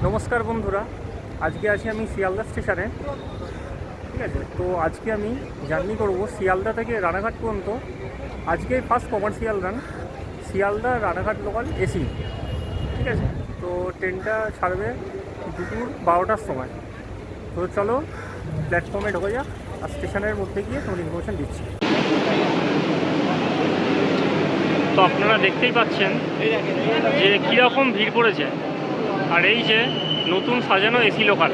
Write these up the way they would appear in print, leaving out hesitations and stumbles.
নমস্কার বন্ধুরা, আজকে আছি আমি শিয়ালদা স্টেশনে। ঠিক আছে, তো আজকে আমি জার্নি করব শিয়ালদা থেকে রানাঘাট পর্যন্ত। আজকে first commercial run Sealdah Ranaghat local AC. ঠিক আছে, তো ট্রেনটা ছাড়বে দুপুর 12টার সময়। তো চলো প্ল্যাটফর্মে ঢোকা যাক, আর স্টেশনের মধ্যে গিয়ে তোমার ইনফরমেশান দিচ্ছি। তো আপনারা দেখতেই পাচ্ছেন যে কীরকম ভিড় পড়েছে, আর এই যে নতুন সাজানো এসি লোকাল।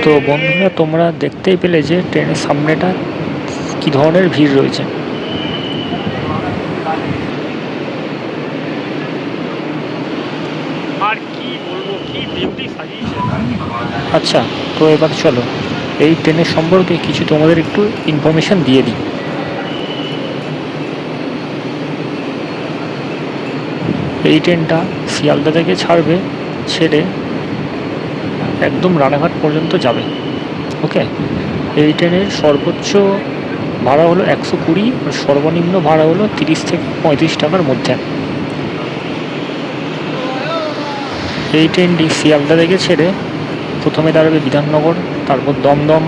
তো বন্ধুরা, তোমরা দেখতেই পেলে যে ট্রেনের সামনেটা কী ধরনের ভিড় রয়েছে। আর কি বলবো, কি বিউটি সাজিয়েছে। আচ্ছা, তো এবার চলো এই ট্রেনের সম্পর্কে কিছু তোমাদের একটু ইনফরমেশান দিয়ে দিই। এই ট্রেনটা শিয়ালদা থেকে ছাড়বে, ছেড়ে একদম রানাঘাট পর্যন্ত যাবে। ওকে, এই ট্রেনের সর্বোচ্চ ভাড়া হলো 120, আর সর্বনিম্ন ভাড়া হলো 30 থেকে 35 টাকার মধ্যে। এই ট্রেনটি শিয়ালদা থেকে ছেড়ে প্রথমে দাঁড়াবে বিধাননগর, তারপর দমদম,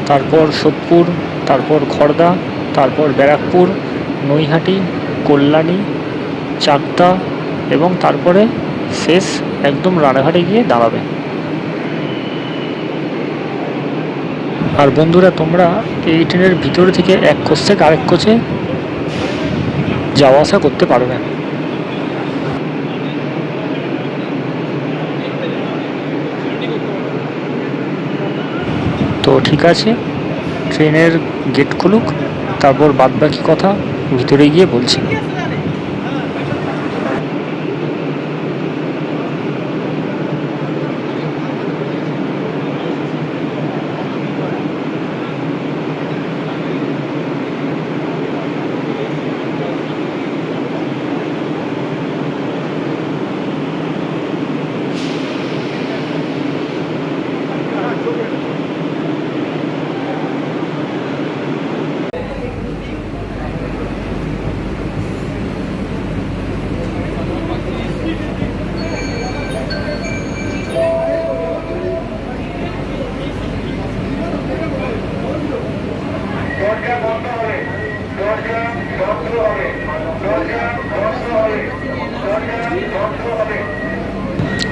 তারপর সোদপুর, তারপর খড়দা, তারপর ব্যারাকপুর, নৈহাটি, কল্যাণী, চাকদা, এবং তারপরে শেষ একদম রানাঘাটে গিয়ে দাঁড়াবে। আর বন্ধুরা, তোমরা এই ট্রেনের ভিতর থেকে এক কোচ থেকে আরেক কোচে যাওয়া আসা করতে পারবে। তো ঠিক আছে, ট্রেনের গেট খুলুক, তারপর বাদবাকি কথা ভিতরে গিয়ে বলছি।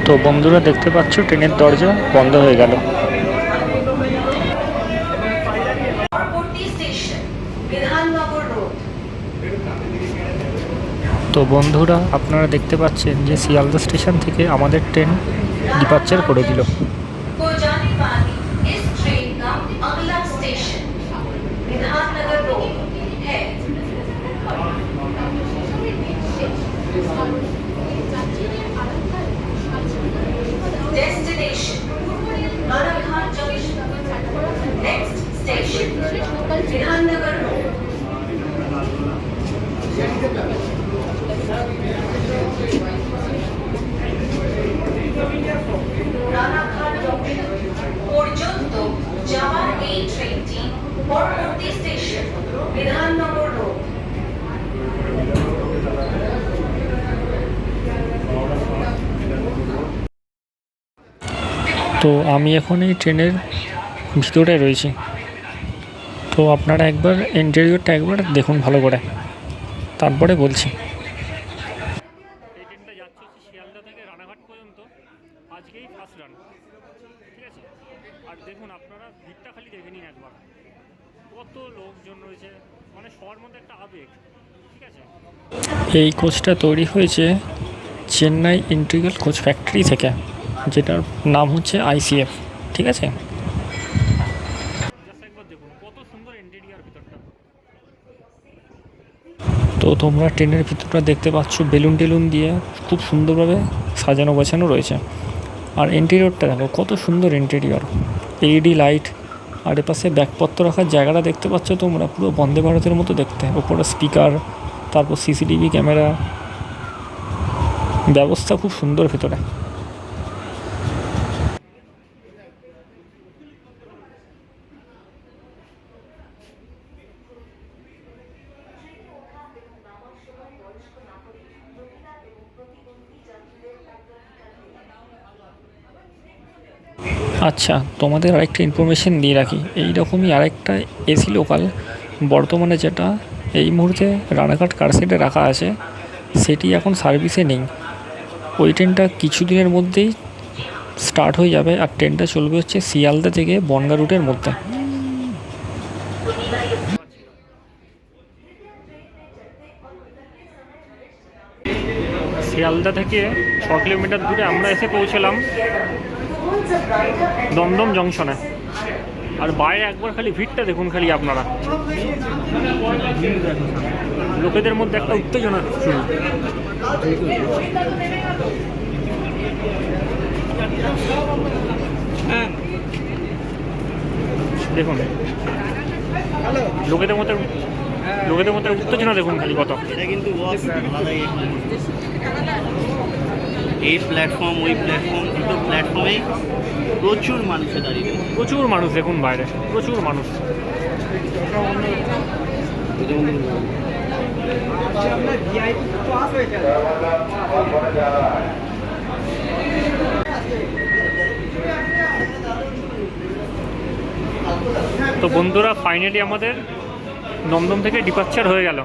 তো বন্ধুরা, দেখতে পাচ্ছ ট্রেনের দরজা বন্ধ হয়ে গেল। তো বন্ধুরা, আপনারা দেখতে পাচ্ছেন যে শিয়ালদা স্টেশন থেকে আমাদের ট্রেন ডিপার্চার করে দিল। Destination Ranaghat Junction. Next station Vidhannagar Road. Ranaghat junction পর্যন্ত যাওয়ার এই ট্রেনটি পরবর্তী স্টেশন বিধাননগর রোড। তো আমি এখন এই ট্রেনের ভিতরে রয়েছি। তো আপনারা একবার ইন্টেরিয়রটা একবার দেখুন ভালো করে, তারপরে বলছি। এই ট্রেনটা যাচ্ছে শিয়ালদা থেকে রানাঘাট পর্যন্ত, আজকেই ফার্স্ট রান। ঠিক আছে, আর দেখুন আপনারা ভিড়টা খালি দেখে নিন একবার, কত লোকজন রয়েছে, মানে সবার মধ্যে একটা আবেগ। ঠিক আছে, এই কোচটা তৈরি হয়েছে চেন্নাই ইন্টিগ্রাল কোচ ফ্যাক্টরি থেকে, যেটার নাম হচ্ছে ICF। ঠিক আছে, একবার দেখুন কত সুন্দর ইন্টেরিয়র ভিতরটা। তো তোমরা ট্রেনের ভিতরটা দেখতে পাচ্ছ, বেলুন টেলুন দিয়ে খুব সুন্দরভাবে সাজানো গোছানো রয়েছে। আর ইন্টেরিয়রটা দেখো কত সুন্দর ইন্টেরিয়র, LED লাইট, আর এপাশে ব্যাগপত্র রাখার জায়গাটা দেখতে পাচ্ছ তোমরা, পুরো বন্দে ভারতের মতো দেখতে। ওপরে স্পিকার, তারপর সিসিটিভি ক্যামেরা, ব্যবস্থা খুব সুন্দর ভেতরে। আচ্ছা, তোমাদের আরেকটা ইনফরমেশন দিয়ে রাখি, এই রকমই আরেকটা এসি লোকাল বর্তমানে যেটা এই মুহূর্তে রানাঘাট কারশেডে রাখা আছে, সেটি এখন সার্ভিসে নেই। ওই ট্রেনটা কিছুদিনের মধ্যেই স্টার্ট হয়ে যাবে, আর ট্রেনটা চলবে হচ্ছে শিয়ালদা থেকে বনগাঁ রুটের মধ্যে। শিয়ালদা থেকে 6 কিলোমিটার দূরে আমরা এসে পৌঁছলাম দমদম জংশনে। আর বাইরে একবার খালি ভিড়টা দেখুন খালি আপনারা, লোকেদের মধ্যে একটা উত্তেজনা শুরু। দেখুন লোকেদের মধ্যে উত্তেজনা দেখুন খালি কত। এটা কিন্তু এই প্ল্যাটফর্ম ওই প্ল্যাটফর্ম, দুটো প্ল্যাটফর্মে প্রচুর মানুষে দাঁড়িয়ে, প্রচুর মানুষ দেখুন বাইরে, প্রচুর মানুষ। তো বন্ধুরা, ফাইনালি আমাদের দমদম থেকে ডিপার্চার হয়ে গেল।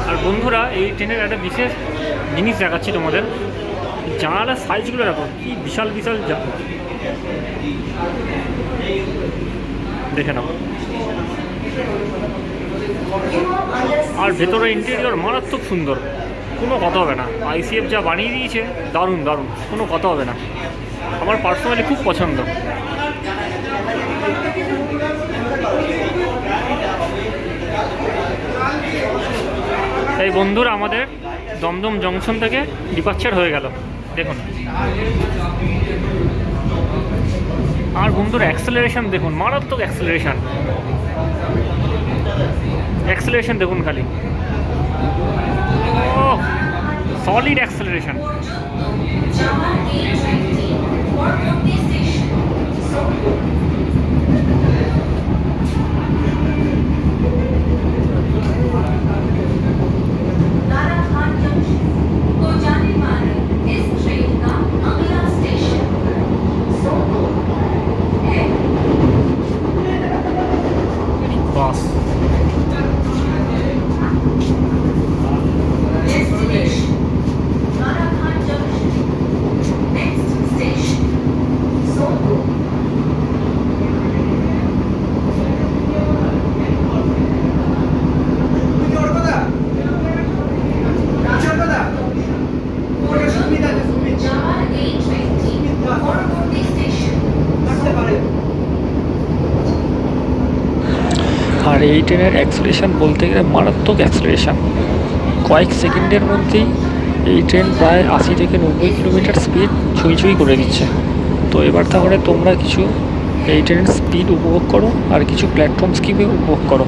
আর বন্ধুরা, এই ট্রেনের একটা বিশেষ জিনিস দেখাচ্ছি তোমাদের, জানালার সাইজগুলো দেখো, কি বিশাল বিশাল দেখে নাও। আর ভেতরে ইন্টেরিয়র মারাত্মক সুন্দর, কোনো কথা হবে না। আইসিএফ যা বানিয়ে দিয়েছে, দারুণ দারুণ, কোনো কথা হবে না। আমার পার্সোনালি খুব পছন্দ। এই বন্ধুরা, আমাদের দমদম জংশন থেকে ডিপার্চার হয়ে গেল দেখুন। আর বন্ধুরা, অ্যাক্সেলারেশন দেখুন, মারাত্মক অ্যাক্সেলারেশন দেখুন খালি, ও সলিড অ্যাক্সেলারেশন। বাস আর এই ট্রেনের অ্যাক্সেলারেশন বলতে গেলে মারাত্মক অ্যাক্সেলারেশন। কয়েক সেকেন্ডের মধ্যেই এই ট্রেন প্রায় 80 থেকে 90 কিলোমিটার স্পিড ছুঁই করে দিচ্ছে। তো এবার তাহলে তোমরা কিছু এই ট্রেনের স্পিড উপভোগ করো, আর কিছু প্ল্যাটফর্ম স্কিপে উপভোগ করো।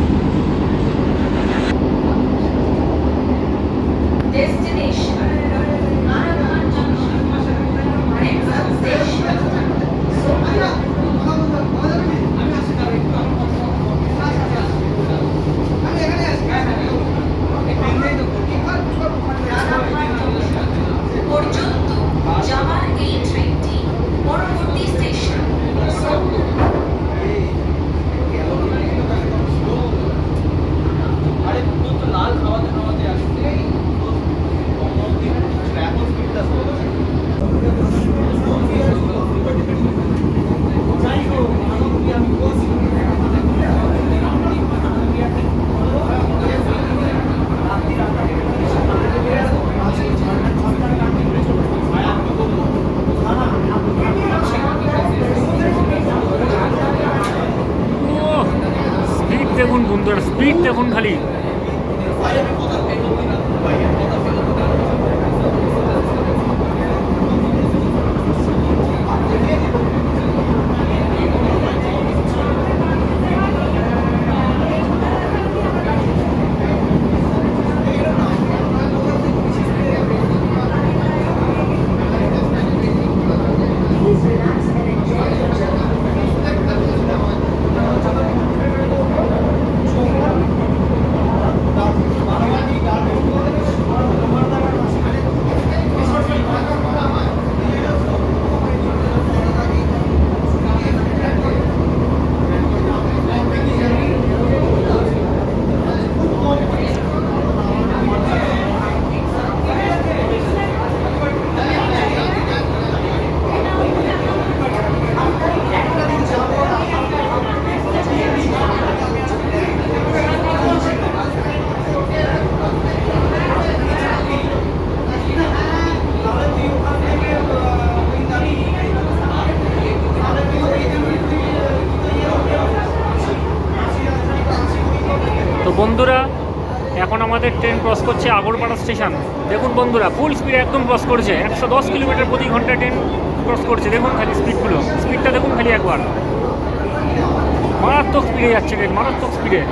ক্রস করছে আগরপাড়া স্টেশন। দেখুন বন্ধুরা, ফুল স্পিডে একদম ক্রস করছে, 110 কিলোমিটার প্রতি ঘন্টা ট্রেন ক্রস করছে। দেখুন খালি স্পিডগুলো, স্পিডটা দেখুন খালি একবার, মারাত্মক স্পিডে যাচ্ছে ট্রেন, মারাত্মক স্পিডে।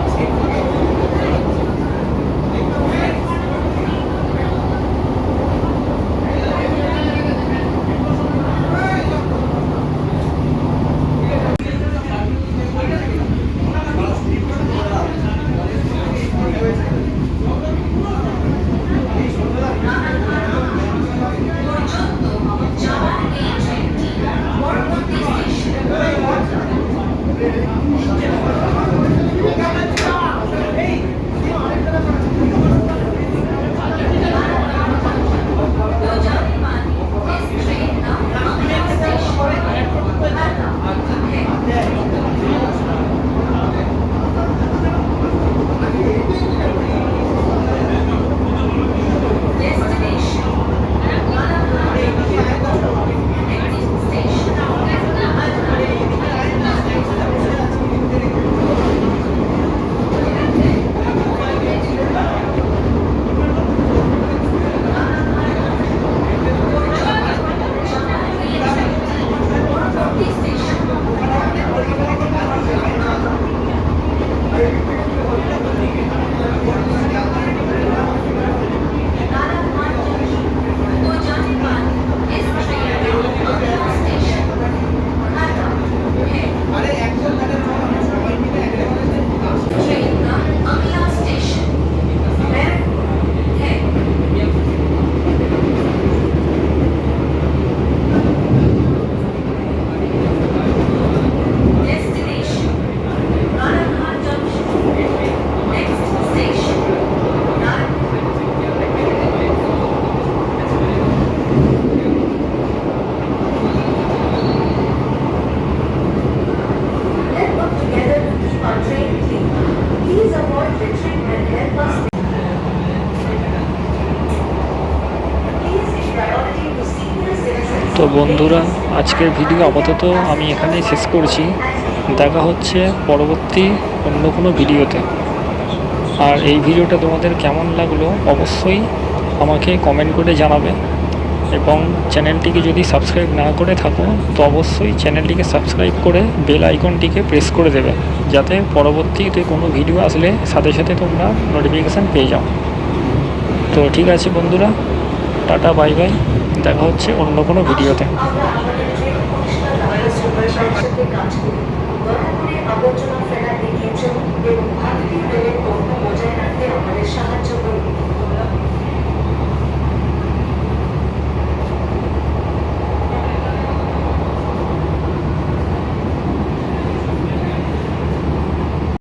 পর্যন্ত যাওয়ার এই ট্রেনটি পরবর্তী স্টেশন তো বন্ধুরা, আজকের ভিডিও আপাতত আমি এখানেই শেষ করছি। দেখা হচ্ছে পরবর্তী অন্য কোনো ভিডিওতে। আর এই ভিডিওটা তোমাদের কেমন লাগলো অবশ্যই আমাকে কমেন্ট করে জানাবে, এবং চ্যানেলটিকে যদি সাবস্ক্রাইব না করে থাকো তো অবশ্যই চ্যানেলটিকে সাবস্ক্রাইব করে বেল আইকনটিকে প্রেস করে দেবে, যাতে পরবর্তীতে কোনো ভিডিও আসলে সাথে সাথে তোমরা নোটিফিকেশান পেয়ে যাও। তো ঠিক আছে বন্ধুরা, টাটা, বাই বাই, দেখা হচ্ছে অন্য কোনো ভিডিওতে। আমরা আমাদের ট্রেন পরিষ্কার রাখার সুপারভাইজারকে কাজ করি, দয়া করে আবর্জনা